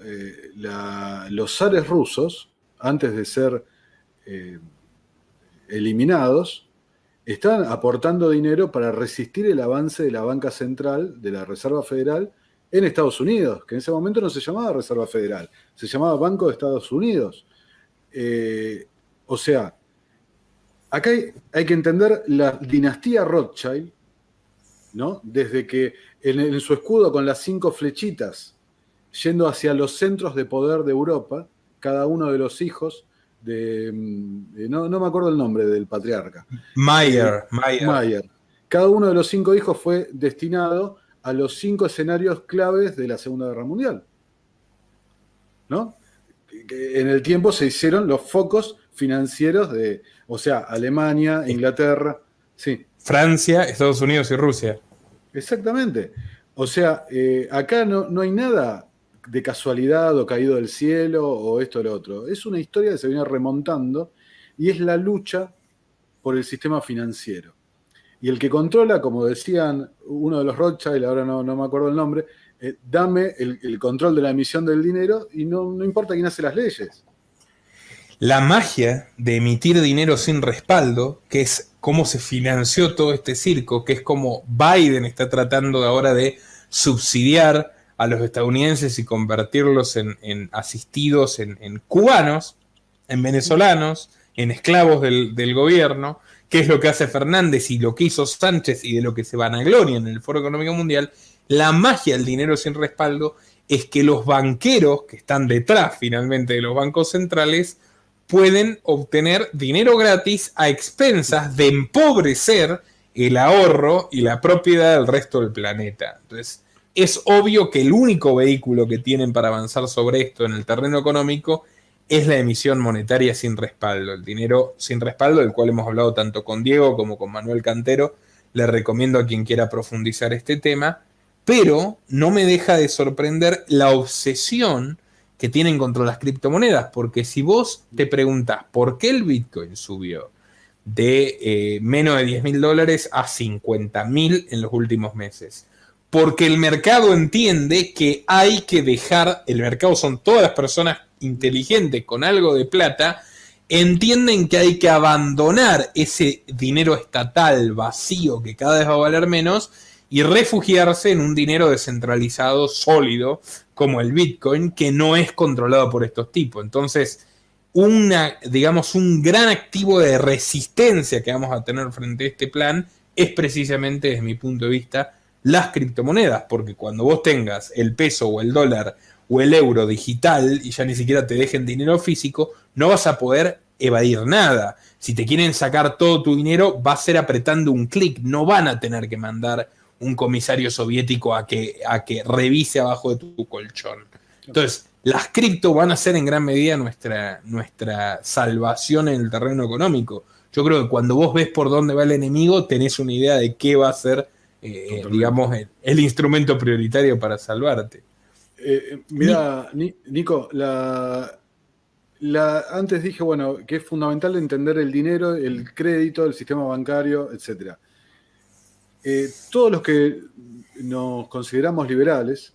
los zares rusos, antes de ser eliminados, están aportando dinero para resistir el avance de la banca central, de la Reserva Federal, en Estados Unidos, que en ese momento no se llamaba Reserva Federal, se llamaba Banco de Estados Unidos. O sea, acá hay que entender la dinastía Rothschild, ¿no? Desde que en su escudo con las 5 flechitas, yendo hacia los centros de poder de Europa, cada uno de los hijos no me acuerdo el nombre del patriarca. Mayer. Cada uno de los 5 hijos fue destinado a los 5 escenarios claves de la Segunda Guerra Mundial, ¿no? En el tiempo se hicieron los focos financieros o sea, Alemania, Inglaterra, sí. Francia, Estados Unidos y Rusia. Exactamente. O sea, acá no hay nada de casualidad o caído del cielo o esto o lo otro. Es una historia que se viene remontando y es la lucha por el sistema financiero. Y el que controla, como decían uno de los Rothschild, ahora no me acuerdo el nombre, dame el control de la emisión del dinero y no importa quién hace las leyes. La magia de emitir dinero sin respaldo, que es cómo se financió todo este circo, que es como Biden está tratando ahora de subsidiar a los estadounidenses y convertirlos en asistidos, en cubanos, en venezolanos, en esclavos del gobierno, que es lo que hace Fernández y lo que hizo Sánchez y de lo que se vanaglorian en el Foro Económico Mundial. La magia del dinero sin respaldo es que los banqueros que están detrás finalmente de los bancos centrales pueden obtener dinero gratis a expensas de empobrecer el ahorro y la propiedad del resto del planeta. Entonces, es obvio que el único vehículo que tienen para avanzar sobre esto en el terreno económico es la emisión monetaria sin respaldo, el dinero sin respaldo, del cual hemos hablado tanto con Diego como con Manuel Cantero. Le recomiendo a quien quiera profundizar este tema, pero no me deja de sorprender la obsesión que tienen contra las criptomonedas, porque si vos te preguntás por qué el Bitcoin subió de menos de $10.000 a 50.000 en los últimos meses, porque el mercado entiende que hay que dejar, el mercado son todas las personas inteligentes con algo de plata, entienden que hay que abandonar ese dinero estatal vacío que cada vez va a valer menos y refugiarse en un dinero descentralizado sólido como el Bitcoin, que no es controlado por estos tipos. Entonces, un gran activo de resistencia que vamos a tener frente a este plan es precisamente, desde mi punto de vista, las criptomonedas, porque cuando vos tengas el peso o el dólar o el euro digital y ya ni siquiera te dejen dinero físico, no vas a poder evadir nada. Si te quieren sacar todo tu dinero, va a ser apretando un clic, no van a tener que mandar un comisario soviético a que revise abajo de tu colchón. Entonces, las cripto van a ser en gran medida nuestra salvación en el terreno económico. Yo creo que cuando vos ves por dónde va el enemigo, tenés una idea de qué va a ser, el instrumento prioritario para salvarte. Mira, Nico, antes dije, bueno, que es fundamental entender el dinero, el crédito, el sistema bancario, etc. Todos los que nos consideramos liberales,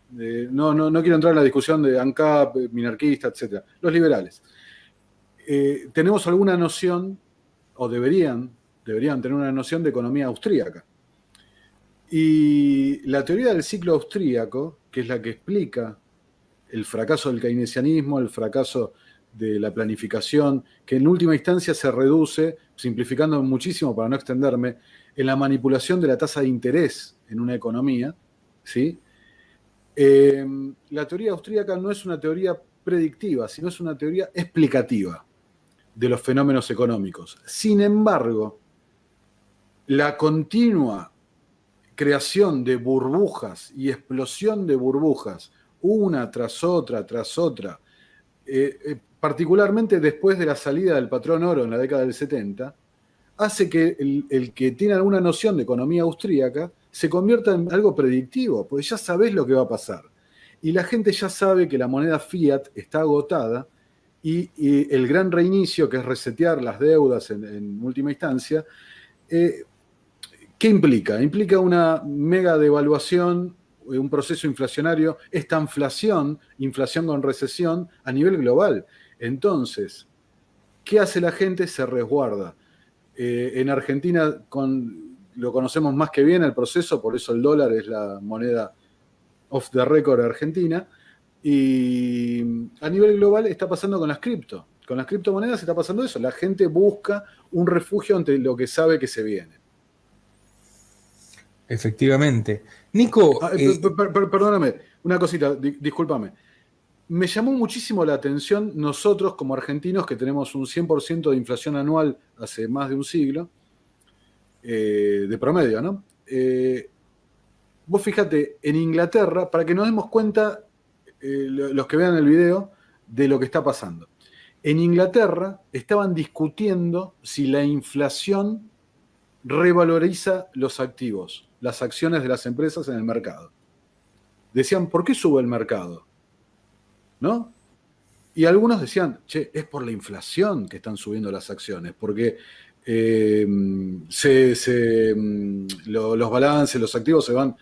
no quiero entrar en la discusión de ANCAP, minarquista, etc. Los liberales, tenemos alguna noción, o deberían tener una noción de economía austríaca. Y la teoría del ciclo austríaco, que es la que explica el fracaso del keynesianismo, el fracaso de la planificación, que en última instancia se reduce, simplificando muchísimo para no extenderme, en la manipulación de la tasa de interés en una economía, ¿sí? La teoría austríaca no es una teoría predictiva, sino es una teoría explicativa de los fenómenos económicos. Sin embargo, la continua creación de burbujas y explosión de burbujas, una tras otra, particularmente después de la salida del patrón oro en la década del 70, hace que el que tiene alguna noción de economía austríaca se convierta en algo predictivo, porque ya sabés lo que va a pasar. Y la gente ya sabe que la moneda fiat está agotada y el gran reinicio, que es resetear las deudas en última instancia, ¿qué implica? Implica una mega devaluación, un proceso inflacionario, estanflación, inflación con recesión a nivel global. Entonces, ¿qué hace la gente? Se resguarda. En Argentina lo conocemos más que bien el proceso, por eso el dólar es la moneda off the record argentina. Y a nivel global está pasando con las cripto. Con las criptomonedas está pasando eso. La gente busca un refugio ante lo que sabe que se viene. Efectivamente. Nico, perdóname, una cosita, discúlpame. Me llamó muchísimo la atención nosotros como argentinos que tenemos un 100% de inflación anual hace más de un siglo, de promedio, ¿no? Vos fíjate, en Inglaterra, para que nos demos cuenta, los que vean el video, de lo que está pasando. En Inglaterra estaban discutiendo si la inflación revaloriza los activos, las acciones de las empresas en el mercado. Decían, ¿por qué sube el mercado? ¿No? Y algunos decían, che, es por la inflación que están subiendo las acciones, porque los balances, los activos se van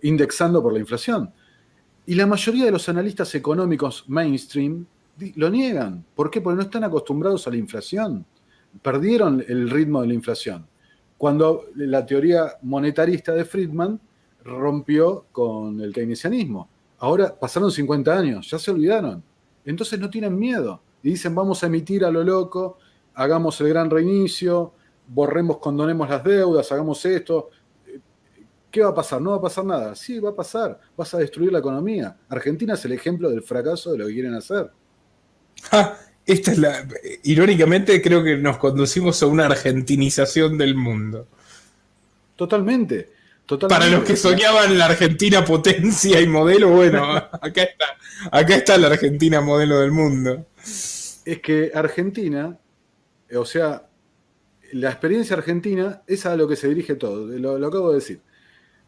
indexando por la inflación. Y la mayoría de los analistas económicos mainstream lo niegan. ¿Por qué? Porque no están acostumbrados a la inflación. Perdieron el ritmo de la inflación. Cuando la teoría monetarista de Friedman rompió con el keynesianismo. Ahora pasaron 50 años, ya se olvidaron. Entonces no tienen miedo. Y dicen, vamos a emitir a lo loco, hagamos el gran reinicio, condonemos las deudas, hagamos esto. ¿Qué va a pasar? No va a pasar nada. Sí, va a pasar. Vas a destruir la economía. Argentina es el ejemplo del fracaso de lo que quieren hacer. Irónicamente creo que nos conducimos a una argentinización del mundo. Totalmente. Para los que soñaban la Argentina potencia y modelo, bueno, acá está la Argentina modelo del mundo. Es que Argentina, o sea, la experiencia argentina es a lo que se dirige todo, lo acabo de decir.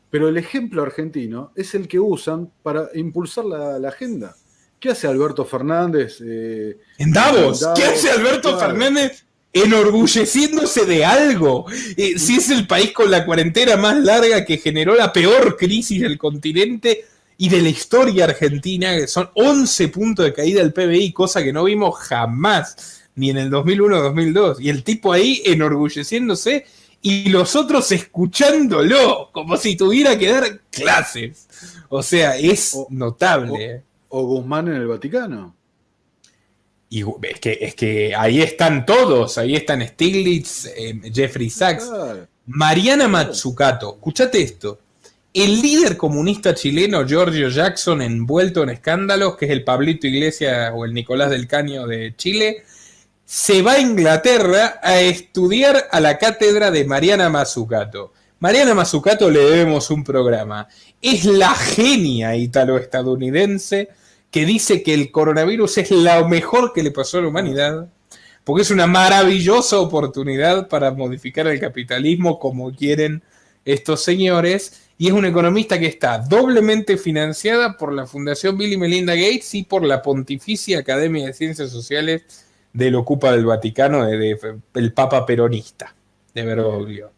Pero el ejemplo argentino es el que usan para impulsar la agenda. ¿Qué hace Alberto Fernández? En Davos. ¿Qué hace Alberto Fernández enorgulleciéndose de algo? Si es el país con la cuarentena más larga que generó la peor crisis del continente y de la historia argentina, que son 11 puntos de caída del PBI, cosa que no vimos jamás, ni en el 2001 o 2002. Y el tipo ahí enorgulleciéndose y los otros escuchándolo, como si tuviera que dar clases. O sea, es notable. O Guzmán en el Vaticano. Y es que ahí están todos, ahí están Stiglitz, Jeffrey Sachs, Mariana Mazzucato. Escuchate esto. El líder comunista chileno Giorgio Jackson, envuelto en escándalos, que es el Pablito Iglesias o el Nicolás del Caño de Chile, se va a Inglaterra a estudiar a la cátedra de Mariana Mazzucato. Mariana Mazzucato le debemos un programa. Es la genia italo-estadounidense que dice que el coronavirus es lo mejor que le pasó a la humanidad, porque es una maravillosa oportunidad para modificar el capitalismo como quieren estos señores, y es una economista que está doblemente financiada por la Fundación Bill y Melinda Gates y por la Pontificia Academia de Ciencias Sociales del Ocupa del Vaticano, del Papa peronista, de Bergoglio.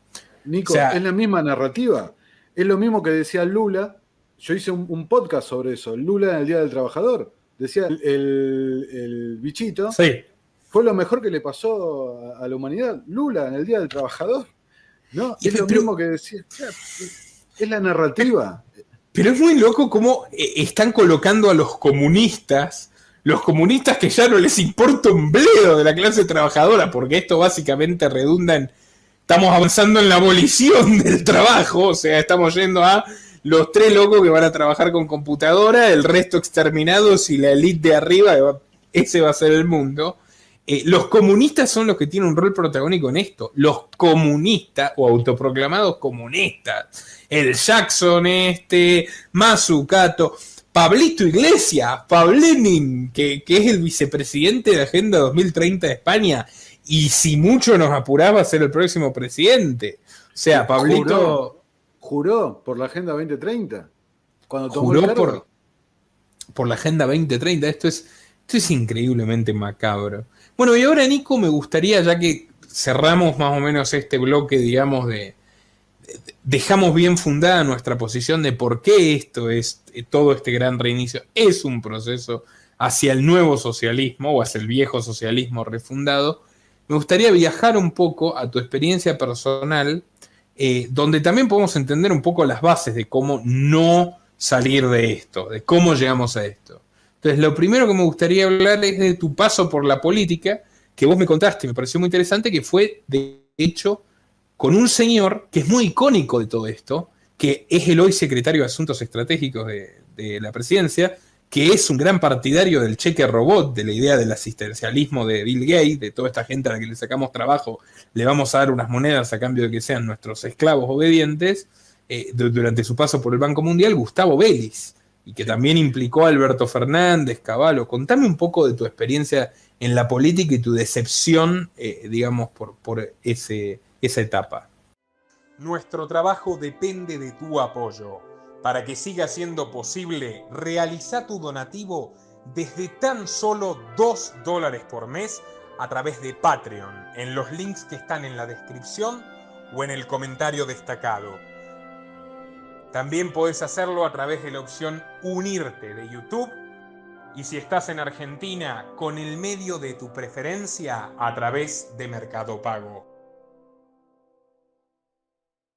Nico, o sea, es la misma narrativa. Es lo mismo que decía Lula. Yo hice un podcast sobre eso. Lula en el Día del Trabajador. Decía el bichito. Sí. Fue lo mejor que le pasó a la humanidad. Lula en el Día del Trabajador. ¿No? Es lo mismo que decía. Es la narrativa. Pero es muy loco cómo están colocando a los comunistas que ya no les importa un bledo de la clase trabajadora, porque esto básicamente redunda en estamos avanzando en la abolición del trabajo, o sea, estamos yendo a los 3 locos que van a trabajar con computadora, el resto exterminados y la elite de arriba, ese va a ser el mundo. Los comunistas son los que tienen un rol protagónico en esto. Los comunistas o autoproclamados comunistas. El Jackson Mazzucato, Pablito Iglesias, Pablenin, que es el vicepresidente de Agenda 2030 de España. Y si mucho nos apuraba a ser el próximo presidente. O sea, Pablito... Juró por la Agenda 2030. Cuando tomó juró el cargo. por la Agenda 2030. Esto es increíblemente macabro. Bueno, y ahora, Nico, me gustaría, ya que cerramos más o menos este bloque, digamos, dejamos bien fundada nuestra posición de por qué esto es, todo este gran reinicio, es un proceso hacia el nuevo socialismo o hacia el viejo socialismo refundado. Me gustaría viajar un poco a tu experiencia personal, donde también podemos entender un poco las bases de cómo no salir de esto, de cómo llegamos a esto. Entonces, lo primero que me gustaría hablar es de tu paso por la política, que vos me contaste, me pareció muy interesante, que fue, de hecho, con un señor que es muy icónico de todo esto, que es el hoy secretario de Asuntos Estratégicos de la presidencia, que es un gran partidario del cheque robot, de la idea del asistencialismo de Bill Gates, de toda esta gente a la que le sacamos trabajo, le vamos a dar unas monedas a cambio de que sean nuestros esclavos obedientes, durante su paso por el Banco Mundial, Gustavo Vélez, y que también implicó a Alberto Fernández, Cavallo. Contame un poco de tu experiencia en la política y tu decepción, digamos, por esa etapa. Nuestro trabajo depende de tu apoyo. Para que siga siendo posible, realiza tu donativo desde tan solo $2 por mes a través de Patreon, en los links que están en la descripción o en el comentario destacado. También podés hacerlo a través de la opción Unirte de YouTube, y si estás en Argentina, con el medio de tu preferencia a través de Mercado Pago.